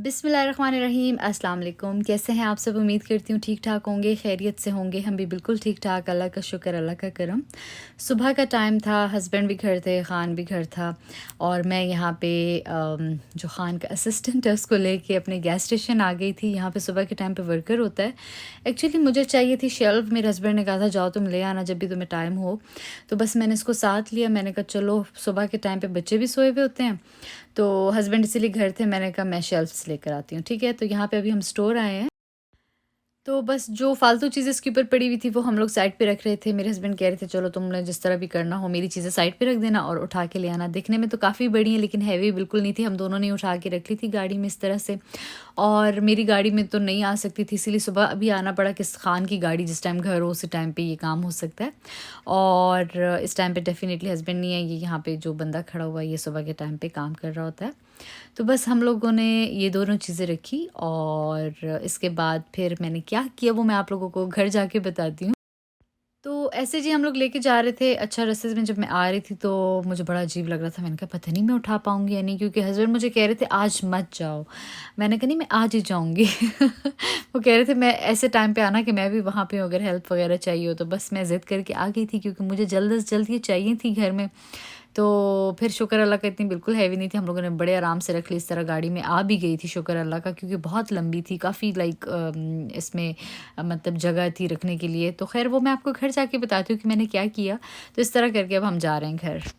बिस्मिल्लाहिर्रहमानिर्रहीम अस्सलाम वालेकुम। कैसे हैं आप सब? उम्मीद करती हूँ ठीक ठाक होंगे, खैरियत से होंगे। हम भी बिल्कुल ठीक ठाक, अल्लाह का शुक्र, अल्लाह का करम। सुबह का टाइम था, हस्बैंड भी घर थे, ख़ान भी घर था और मैं यहाँ पे जो ख़ान का असिस्टेंट है उसको लेके अपने गैस स्टेशन आ गई थी। यहाँ पे सुबह के टाइम पे वर्कर होता है। एक्चुअली मुझे चाहिए थी शेल्फ़, मेरे हस्बैंड ने कहा था जाओ तुम ले आना जब भी तुम्हें टाइम हो। तो बस मैंने इसको साथ लिया। मैंने कहा चलो, सुबह के टाइम पे बच्चे भी सोए हुए होते हैं, तो हस्बैंड इसीलिए घर थे। मैंने कहा मैं शेल्फ्स लेकर आती हूँ, ठीक है। तो यहाँ पे अभी हम स्टोर आए हैं, तो बस जो फ़ालतू चीज़ें इसके ऊपर पड़ी हुई थी वो हम लोग साइड पे रख रहे थे। मेरे हस्बैंड कह रहे थे चलो तुमने जिस तरह भी करना हो मेरी चीज़ें साइड पे रख देना और उठा के ले आना। दिखने में तो काफ़ी बड़ी हैं लेकिन हैवी बिल्कुल नहीं थी। हम दोनों ने उठा के रख ली थी गाड़ी में इस तरह से, और मेरी गाड़ी में तो नहीं आ सकती थी, इसीलिए सुबह अभी आना पड़ा कि खान की गाड़ी जिस टाइम घर हो उसी टाइम पे ये काम हो सकता है। और इस टाइम पे डेफ़िनेटली हस्बैंड नहीं है, ये यहाँ पे जो बंदा खड़ा हुआ है ये सुबह के टाइम पे काम कर रहा होता है। तो बस हम लोगों ने ये दोनों चीज़ें रखी और इसके बाद फिर मैंने क्या किया वो मैं आप लोगों को घर जाके बताती हूँ। तो ऐसे जी हम लोग लेके जा रहे थे। अच्छा, रास्ते में जब मैं आ रही थी तो मुझे बड़ा अजीब लग रहा था। मैंने कहा पता नहीं मैं उठा पाऊँगी या नहीं, क्योंकि हस्बैंड मुझे कह रहे थे आज मत जाओ। मैंने कहा नहीं मैं आज ही जाऊँगी। वो कह रहे थे मैं ऐसे टाइम पे आना कि मैं भी वहाँ पे हूँ, अगर हेल्प वगैरह चाहिए हो तो। बस मैं ज़िद करके आ गई थी क्योंकि मुझे जल्द से जल्द ये चाहिए थी घर में। तो फिर शुक्र अल्लाह का इतनी बिल्कुल हैवी नहीं थी, हम लोगों ने बड़े आराम से रख ली। इस तरह गाड़ी में आ भी गई थी शुक्र अल्लाह का, क्योंकि बहुत लंबी थी काफ़ी, लाइक इसमें मतलब जगह थी रखने के लिए। तो खैर वो मैं आपको घर जाके बताती हूँ कि मैंने क्या किया। तो इस तरह करके अब हम जा रहे हैं घर।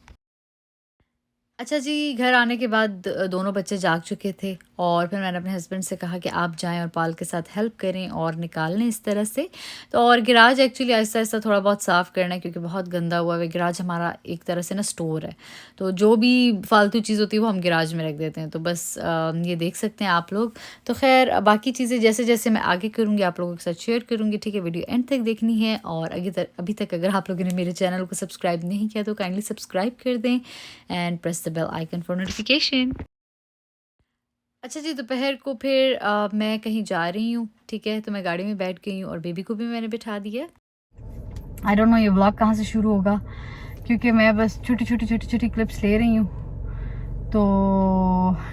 अच्छा जी, घर आने के बाद दोनों बच्चे जाग चुके थे और फिर मैंने अपने हस्बैंड से कहा कि आप जाएँ और पाल के साथ हेल्प करें और निकाल लें इस तरह से। तो और गैराज एक्चुअली आहिस्ता-आहिस्ता थोड़ा बहुत साफ़ करना है क्योंकि बहुत गंदा हुआ है। गैराज हमारा एक तरह से ना स्टोर है, तो जो भी फ़ालतू चीज़ होती है वो हम गैराज में रख देते हैं। तो बस ये देख सकते हैं आप लोग। तो ख़ैर बाकी चीज़ें जैसे-जैसे मैं आगे करूँगी आप लोगों के साथ शेयर करूँगी, ठीक है। वीडियो एंड तक देखनी है और अभी तक अगर आप लोगों ने मेरे चैनल को सब्सक्राइब नहीं किया तो काइंडली सब्सक्राइब कर दें and press the bell icon for notification. अच्छा जी, दोपहर को फिर मैं कहीं जा रही हूँ, ठीक है। तो मैं गाड़ी में बैठ गई हूँ और बेबी को भी मैंने बिठा दिया। आई डोंट नो ये व्लॉग कहाँ से शुरू होगा, क्योंकि मैं बस छोटी छोटी क्लिप्स ले रही हूँ। तो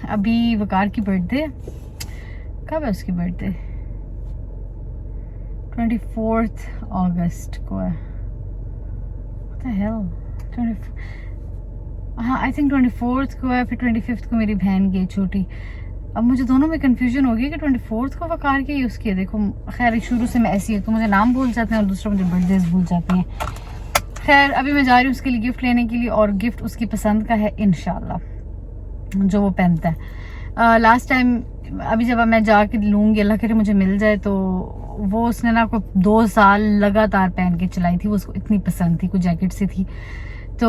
अभी वकार की बर्थडे, कब है उसकी बर्थडे? 24 अगस्त को है। What the hell? 20 हाँ, आई थिंक 24 को है, फिर 25 को मेरी बहन की छोटी। अब मुझे दोनों में कंफ्यूजन हो गई कि 24 को वकार की उसकी है। देखो खैर शुरू से मैं ऐसी हूँ तो मुझे नाम भूल जाते हैं और दूसरा मुझे बर्थडेज भूल जाते हैं। खैर अभी मैं जा रही हूँ उसके लिए गिफ्ट लेने के लिए और गिफ्ट उसकी पसंद का है इंशाल्लाह, जो वो पहनता है। लास्ट टाइम अभी जब मैं जाके लूँगी, अल्लाह करे मुझे मिल जाए, तो वो उसने ना को 2 साल लगातार पहन के चलाई थी। वो उसको इतनी पसंद थी, कुछ जैकेट से थी। तो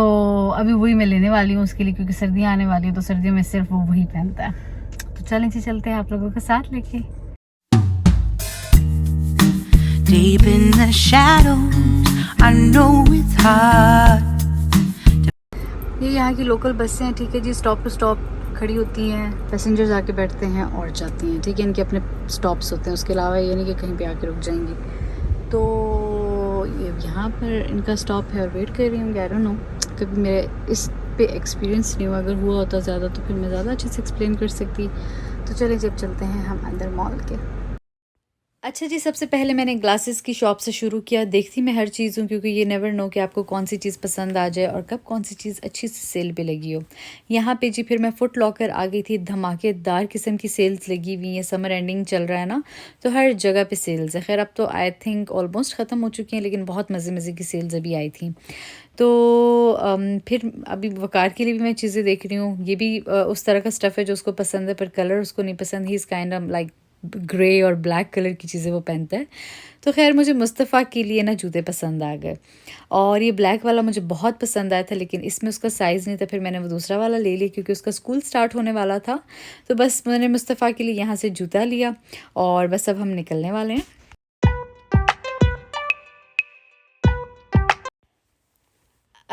अभी वही मैं लेने वाली हूँ उसके लिए, क्योंकि सर्दियाँ आने वाली हैं तो सर्दियों में सिर्फ वो वही पहनता है। तो चलें जी, चलते हैं आप लोगों के साथ लेके। Deep in the shadows, I know it's hard. ये यहाँ की लोकल बसें हैं, ठीक है जी। स्टॉप टू स्टॉप खड़ी होती हैं, पैसेंजर्स आके बैठते हैं और जाती हैं, ठीक है। इनके अपने स्टॉप्स होते हैं, उसके अलावा ये नहीं कि कहीं पे आके रुक जाएंगी। तो ये यहाँ पर इनका स्टॉप है और वेट कर रही हूँ। आई डोंट नो, कभी मेरे इस पे एक्सपीरियंस नहीं हुआ, अगर हुआ होता ज़्यादा तो फिर मैं ज़्यादा अच्छे से एक्सप्लेन कर सकती। तो चलिए जब चलते हैं हम अंदर मॉल के। अच्छा जी, सबसे पहले मैंने ग्लासेस की शॉप से शुरू किया। देखती मैं हर चीज़ हूँ, क्योंकि ये नेवर नो कि आपको कौन सी चीज़ पसंद आ जाए और कब कौन सी चीज़ अच्छी से सेल पे लगी हो। यहाँ पे जी फिर मैं फुट लॉकर आ गई थी। धमाकेदार किस्म की सेल्स लगी हुई हैं, समर एंडिंग चल रहा है ना, तो हर जगह पे सेल्स है। खैर अब तो आई थिंक ऑलमोस्ट ख़त्म हो चुकी हैं, लेकिन बहुत मज़े की सेल्स अभी आई थी। तो फिर अभी वकार के लिए भी मैं चीज़ें देख रही हूँ। ये भी उस तरह का स्टफ़ है जो उसको पसंद है, पर कलर उसको नहीं पसंद। He is kind of like grey और ब्लैक कलर की चीज़ें वो पहनता है। तो खैर मुझे मुस्तफ़ा के लिए ना जूते पसंद आ गए और ये ब्लैक वाला मुझे बहुत पसंद आया था, लेकिन इसमें उसका साइज़ नहीं था। फिर मैंने वो दूसरा वाला ले लिया क्योंकि उसका स्कूल स्टार्ट होने वाला था। तो बस मैंने मुस्तफ़ा के लिए यहाँ से जूता लिया और बस अब हम निकलने वाले हैं।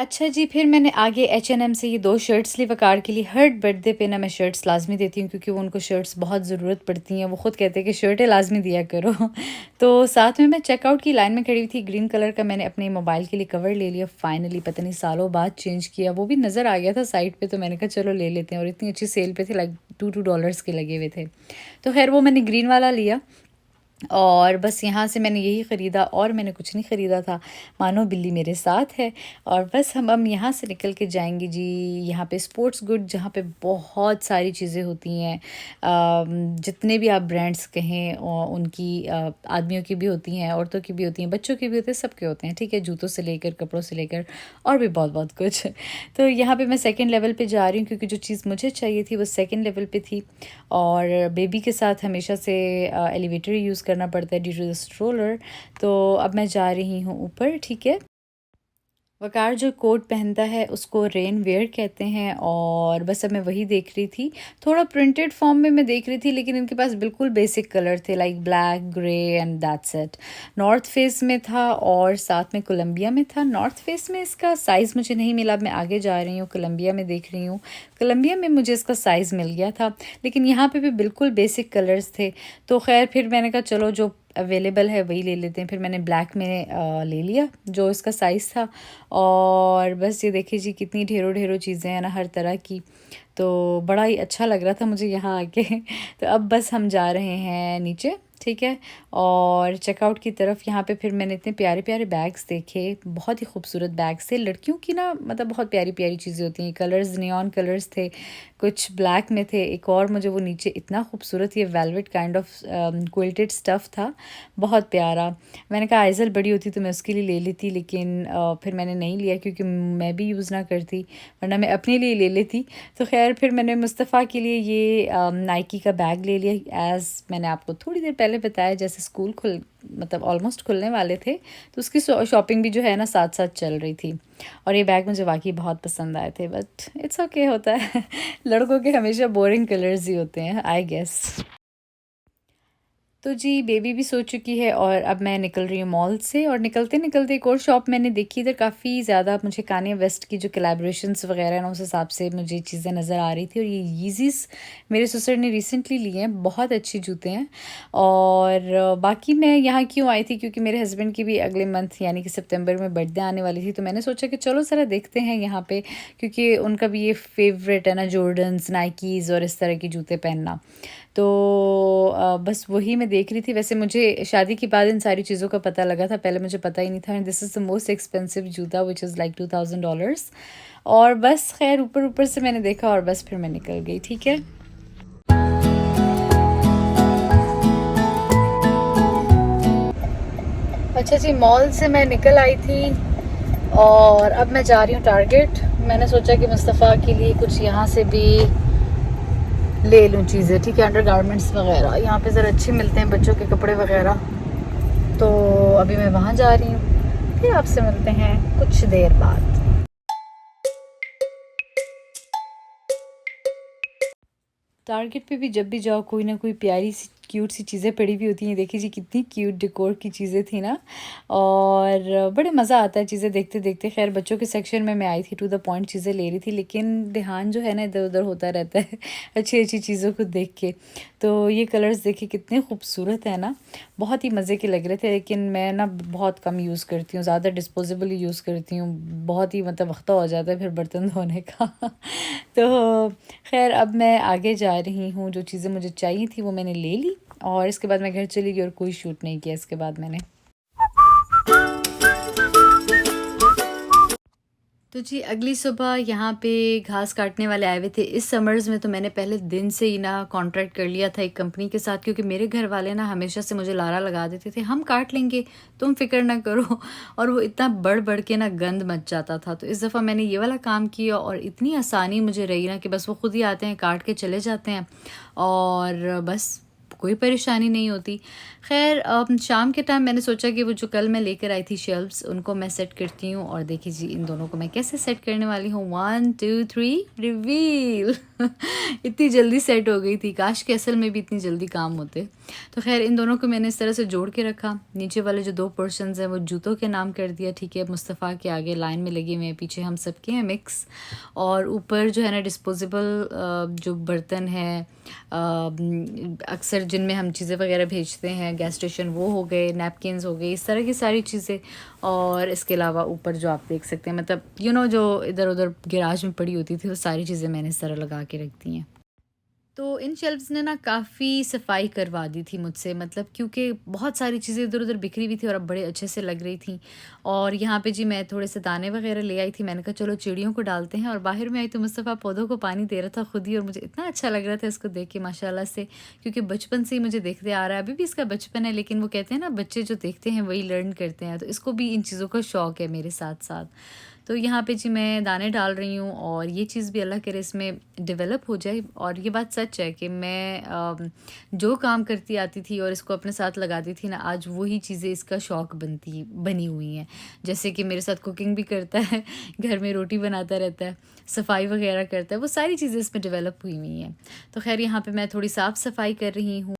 अच्छा जी, फिर मैंने आगे H&M से ये 2 शर्ट्स ली वक़ार के लिए। हर बर्थडे पे ना मैं शर्ट्स लाज़मी देती हूँ क्योंकि वो उनको शर्ट्स बहुत ज़रूरत पड़ती हैं। वो ख़ुद कहते हैं कि शर्टें लाज़मी दिया करो। तो साथ में मैं चेकआउट की लाइन में खड़ी हुई थी। ग्रीन कलर का मैंने अपने मोबाइल के लिए कवर ले लिया फाइनली, पता नहीं सालों बाद चेंज किया। वो भी नज़र आ गया था साइड पे, तो मैंने कहा चलो ले लेते हैं, और इतनी अच्छी सेल पे थे, लाइक $2 डॉलर्स के लगे हुए थे। तो ख़ैर वो मैंने ग्रीन वाला लिया और बस यहाँ से मैंने यही ख़रीदा और मैंने कुछ नहीं ख़रीदा था। मानो बिल्ली मेरे साथ है। और बस हम यहाँ से निकल के जाएंगे जी यहाँ पे स्पोर्ट्स गुड, जहाँ पे बहुत सारी चीज़ें होती हैं। जितने भी आप ब्रांड्स कहें उनकी आदमियों की भी होती हैं, औरतों की भी होती हैं, बच्चों की भी होती हैं, सबके होते हैं, ठीक है, जूतों से लेकर कपड़ों से लेकर और भी बहुत बहुत कुछ। तो यहाँ पे मैं सेकंड लेवल पे जा रही हूँ क्योंकि जो चीज़ मुझे चाहिए थी वो सेकंड लेवल पे थी। और बेबी के साथ हमेशा से एलिवेटर यूज़ करना पड़ता है ड्यू टू द स्ट्रोलर। तो अब मैं जा रही हूँ ऊपर, ठीक है। वकार जो कोट पहनता है उसको रेन वेयर कहते हैं, और बस अब मैं वही देख रही थी। थोड़ा प्रिंटेड फॉर्म में मैं देख रही थी, लेकिन इनके पास बिल्कुल बेसिक कलर थे, like black, grey and that's it. North face में था और साथ में कोलंबिया में था। नॉर्थ फेस में इसका साइज़ मुझे नहीं मिला, मैं आगे जा रही हूँ, कोलंबिया में देख रही हूँ। कोलंबिया में मुझे इसका साइज़ मिल गया था, लेकिन यहाँ पे भी बिल्कुल बेसिक कलर्स थे। तो खैर फिर मैंने कहा चलो जो अवेलेबल है वही ले लेते हैं। फिर मैंने ब्लैक में ले लिया जो इसका साइज़ था। और बस ये देखिए जी कितनी ढेरों ढेरों चीज़ें हैं ना हर तरह की। तो बड़ा ही अच्छा लग रहा था मुझे यहाँ आके। तो अब बस हम जा रहे हैं नीचे, ठीक है, और चेकआउट की तरफ। यहाँ पे फिर मैंने इतने प्यारे प्यारे बैग्स देखे, बहुत ही खूबसूरत बैग्स थे लड़कियों की ना, मतलब बहुत प्यारी प्यारी चीज़ें होती हैं। कलर्स नियॉन कलर्स थे, कुछ ब्लैक में थे, एक और मुझे वो नीचे इतना खूबसूरत ये velvet kind of quilted stuff था, बहुत प्यारा। मैंने कहा आइज़ल बड़ी होती तो मैं उसके लिए ले लेती, लेकिन फिर मैंने नहीं लिया क्योंकि मैं भी यूज़ ना करती, वरना मैं अपने लिए ले लेती। तो खैर फिर मैंने मुस्तफ़ा के लिए ये नाइकी का बैग ले लिया। एज़ मैंने आपको थोड़ी देर पहले बताया, जैसे स्कूल मतलब ऑलमोस्ट खुलने वाले थे, तो उसकी शॉपिंग भी जो है ना साथ साथ चल रही थी। और ये बैग मुझे वाकई बहुत पसंद आए थे, बट इट्स ओके, होता है। लड़कों के हमेशा बोरिंग कलर्स ही होते हैं, आई गेस। तो जी बेबी भी सो चुकी है और अब मैं निकल रही हूँ मॉल से। और निकलते निकलते एक और शॉप मैंने देखी, इधर काफ़ी ज़्यादा मुझे कान्ये वेस्ट की जो कोलैबोरेशंस वगैरह ना, उस हिसाब से मुझे चीज़ें नज़र आ रही थी। और ये यीज़ीज़ मेरे ससुर ने रिसेंटली लिए हैं, बहुत अच्छी जूते हैं। और बाकी मैं यहाँ क्यों आई थी, क्योंकि मेरे हस्बैंड की भी अगले मंथ यानी कि सितंबर में बर्थडे आने वाली थी, तो मैंने सोचा कि चलो ज़रा देखते हैं यहाँ पे, क्योंकि उनका भी ये फेवरेट है ना, जॉर्डन्स, नाइकीज़ और इस तरह की जूते पहनना। तो बस वही मैं देख रही थी। वैसे मुझे शादी के बाद इन सारी चीज़ों का पता लगा था, पहले मुझे पता ही नहीं था। This is the most expensive जूता विच इज़ लाइक $2000। और बस खैर ऊपर ऊपर से मैंने देखा और बस फिर मैं निकल गई, ठीक है। अच्छा जी, मॉल से मैं निकल आई थी और अब मैं जा रही हूँ टारगेट। मैंने सोचा कि मुस्तफ़ा के लिए कुछ यहाँ से भी ले लूँ चीज़ें, ठीक है, अंडर गारमेंट्स वगैरह यहाँ पे ज़रा अच्छे मिलते हैं, बच्चों के कपड़े वगैरह। तो अभी मैं वहाँ जा रही हूँ, फिर आपसे मिलते हैं कुछ देर बाद। टारगेट पे भी जब भी जाओ कोई ना कोई प्यारी सी क्यूट सी चीज़ें पड़ी हुई होती हैं। देखिए जी कितनी क्यूट डेकोर की चीज़ें थी ना, और बड़े मज़ा आता है चीज़ें देखते देखते। खैर बच्चों के सेक्शन में मैं आई थी, टू द पॉइंट चीज़ें ले रही थी, लेकिन ध्यान जो है ना इधर उधर होता रहता है अच्छी अच्छी चीज़ों को देख के। तो ये कलर्स देखिए कितने खूबसूरत है ना, बहुत ही मज़े के लग रहे थे। लेकिन मैं ना बहुत कम यूज़ करती हूँ, ज़्यादा डिस्पोजेबल यूज़ करती हूँ, बहुत ही मतलब वक्त हो जाता है फिर बर्तन धोने का। तो खैर अब मैं आगे जा रही हूँ, जो चीज़ें मुझे चाहिए थी वो मैंने ले ली, और इसके बाद मैं घर चली गई और कोई शूट नहीं किया इसके बाद मैंने। तो जी अगली सुबह यहाँ पे घास काटने वाले आए हुए थे। इस समर्स में तो मैंने पहले दिन से ही ना कॉन्ट्रैक्ट कर लिया था एक कंपनी के साथ, क्योंकि मेरे घर वाले ना हमेशा से मुझे लारा लगा देते थे, हम काट लेंगे तुम फिक्र ना करो। और वो इतना बढ़ बढ़ के ना गंद मच जाता था। तो इस दफ़ा मैंने ये वाला काम किया और इतनी आसानी मुझे रही ना कि बस वो खुद ही आते हैं, काट के चले जाते हैं, और बस कोई परेशानी नहीं होती। ख़ैर शाम के टाइम मैंने सोचा कि वो जो कल मैं लेकर आई थी शेल्फ्स उनको मैं सेट करती हूँ, और देखिए जी इन दोनों को मैं कैसे सेट करने वाली हूँ। 1 2 3 रिवील इतनी जल्दी सेट हो गई थी, काश के असल में भी इतनी जल्दी काम होते। तो खैर इन दोनों को मैंने इस तरह से जोड़ के रखा। नीचे वाले जो 2 पोर्शंस हैं वो जूतों के नाम कर दिया, ठीक है। मुस्तफ़ा के आगे लाइन में लगे हुए हैं, पीछे हम सबके हैं मिक्स। और ऊपर जो है ना डिस्पोजेबल जो बर्तन हैं अक्सर जिनमें हम चीज़ें वगैरह भेजते हैं गैस स्टेशन, वो हो गए, नैपकिन्स हो गए, इस तरह की सारी चीज़ें। और इसके अलावा ऊपर जो आप देख सकते हैं मतलब जो इधर उधर गैराज में पड़ी होती थी वो सारी चीज़ें मैंने इस तरह लगा के रख दी हैं। तो इन शेल्फ्स ने ना काफ़ी सफाई करवा दी थी मुझसे, मतलब क्योंकि बहुत सारी चीज़ें इधर उधर बिखरी हुई थी और अब बड़े अच्छे से लग रही थी। और यहाँ पे जी मैं थोड़े से दाने वगैरह ले आई थी, मैंने कहा चलो चिड़ियों को डालते हैं। और बाहर में आई तो मुस्तफ़ा पौधों को पानी दे रहा था खुद ही, और मुझे इतना अच्छा लग रहा था इसको देख के माशाल्लाह से, क्योंकि बचपन से ही मुझे देखते आ रहा है। अभी भी इसका बचपन है, लेकिन वो कहते हैं ना बच्चे जो देखते हैं वही लर्न करते हैं, तो इसको भी इन चीज़ों का शौक़ है मेरे साथ साथ। तो यहाँ पे जी मैं दाने डाल रही हूँ, और ये चीज़ भी अल्लाह करे इसमें डेवलप हो जाए। और ये बात सच है कि मैं जो काम करती आती थी और इसको अपने साथ लगाती थी ना, आज वही चीज़ें इसका शौक़ बनी हुई हैं। जैसे कि मेरे साथ कुकिंग भी करता है, घर में रोटी बनाता रहता है, सफाई वगैरह करता है, वो सारी चीज़ें इसमें डेवलप हुई हुई हैं। तो खैर यहाँ पे मैं थोड़ी साफ़ सफाई कर रही हूँ।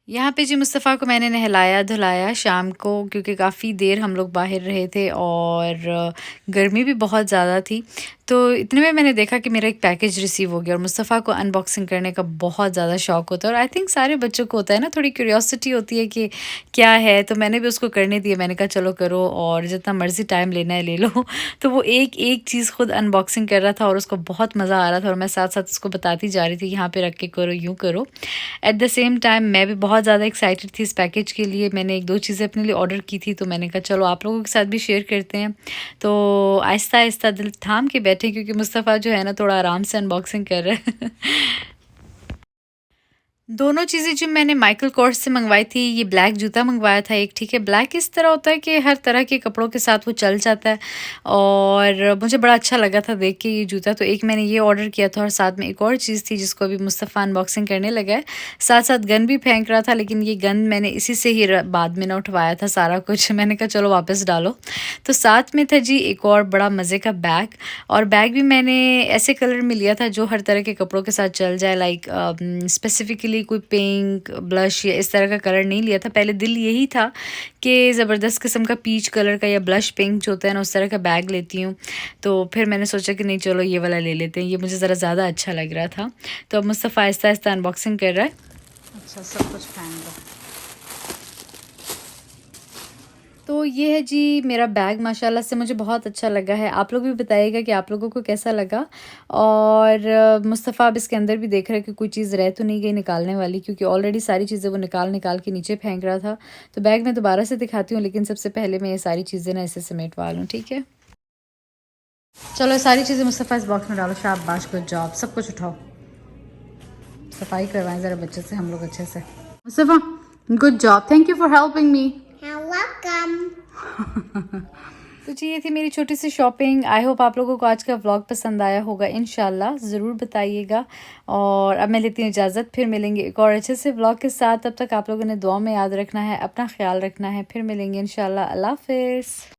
यहाँ पे जी मुस्तफ़ा को मैंने नहलाया धुलाया शाम को, क्योंकि काफ़ी देर हम लोग बाहर रहे थे और गर्मी भी बहुत ज़्यादा थी। तो इतने में मैंने देखा कि मेरा एक पैकेज रिसीव हो गया, और मुस्तफ़ा को अनबॉक्सिंग करने का बहुत ज़्यादा शौक़ होता है, और आई थिंक सारे बच्चों को होता है ना, थोड़ी क्यूरियोसिटी होती है कि क्या है। तो मैंने भी उसको करने दिया, मैंने कहा चलो करो और जितना मर्ज़ी टाइम लेना है ले लो। तो वो एक एक चीज़ खुद अनबॉक्सिंग कर रहा था और उसको बहुत मज़ा आ रहा था, और मैं साथ साथ उसको बताती जा रही थी यहाँ पर रख के करो, यूँ करो। एट द सेम टाइम मैं भी बहुत ज़्यादा एक्साइटेड थी इस पैकेज के लिए। मैंने 1-2 चीज़ें अपने लिए ऑर्डर की थी, तो मैंने कहा चलो आप लोगों के साथ भी शेयर करते हैं। तो आहिस्ता-आहिस्ता दिल थाम के बैठे, क्योंकि मुस्तफ़ा जो है ना थोड़ा आराम से अनबॉक्सिंग कर रहा है। दोनों चीज़ें जो मैंने माइकल कोर्स से मंगवाई थी, ये ब्लैक जूता मंगवाया था एक, ठीक है। ब्लैक इस तरह होता है कि हर तरह के कपड़ों के साथ वो चल जाता है, और मुझे बड़ा अच्छा लगा था देख के ये जूता। तो एक मैंने ये ऑर्डर किया था, और साथ में एक और चीज़ थी जिसको अभी मुस्तफ़ा अनबॉक्सिंग करने लगा है। साथ साथ गन भी फेंक रहा था, लेकिन ये गन मैंने इसी से ही बाद में ना उठवाया था सारा कुछ। मैंने कहा चलो वापस डालो। तो साथ में था जी एक और बड़ा मज़े का बैग, और बैग भी मैंने ऐसे कलर में लिया था जो हर तरह के कपड़ों के साथ चल जाए। लाइक स्पेसिफिकली कोई पिंक ब्लश या इस तरह का कलर नहीं लिया था। पहले दिल यही था कि ज़बरदस्त किस्म का पीच कलर का या ब्लश पिंक जो होता है ना, उस तरह का बैग लेती हूँ। तो फिर मैंने सोचा कि नहीं चलो ये वाला ले लेते हैं, ये मुझे ज़रा ज़्यादा अच्छा लग रहा था। तो अब मुस्तफ़ा आहिस्ता आहिस्ता अनबॉक्सिंग कर रहा है। अच्छा सब कुछ फेंक दो। तो ये है जी मेरा बैग, माशाल्लाह से मुझे बहुत अच्छा लगा है। आप लोग भी बताइएगा कि आप लोगों को कैसा लगा। और मुस्तफ़ा अब इसके अंदर भी देख रहा है कि कोई चीज़ रह तो नहीं गई निकालने वाली, क्योंकि ऑलरेडी सारी चीज़ें वो निकाल निकाल के नीचे फेंक रहा था। तो बैग मैं दोबारा से दिखाती हूँ, लेकिन सबसे पहले मैं ये सारी चीज़ें ना इसे समेटवा लूँ, ठीक है। चलो ये सारी चीज़ें मुस्तफ़ा इस बॉक्स में डालो। शाबाश, गुड जॉब, सब कुछ उठाओ। सफाई करवाएं ज़रा बच्चे से हम लोग अच्छे से। Mustafa good job, thank you for helping me. तो जी ये थी मेरी छोटी सी शॉपिंग। आई होप आप लोगों को आज का व्लॉग पसंद आया होगा, इंशाल्लाह ज़रूर बताइएगा। और अब मैं लेती हूँ इजाज़त, फिर मिलेंगे एक और अच्छे से व्लॉग के साथ। तब तक आप लोगों ने दुआ में याद रखना है, अपना ख्याल रखना है। फिर मिलेंगे इंशाल्लाह। अल्लाह हाफ़िज़।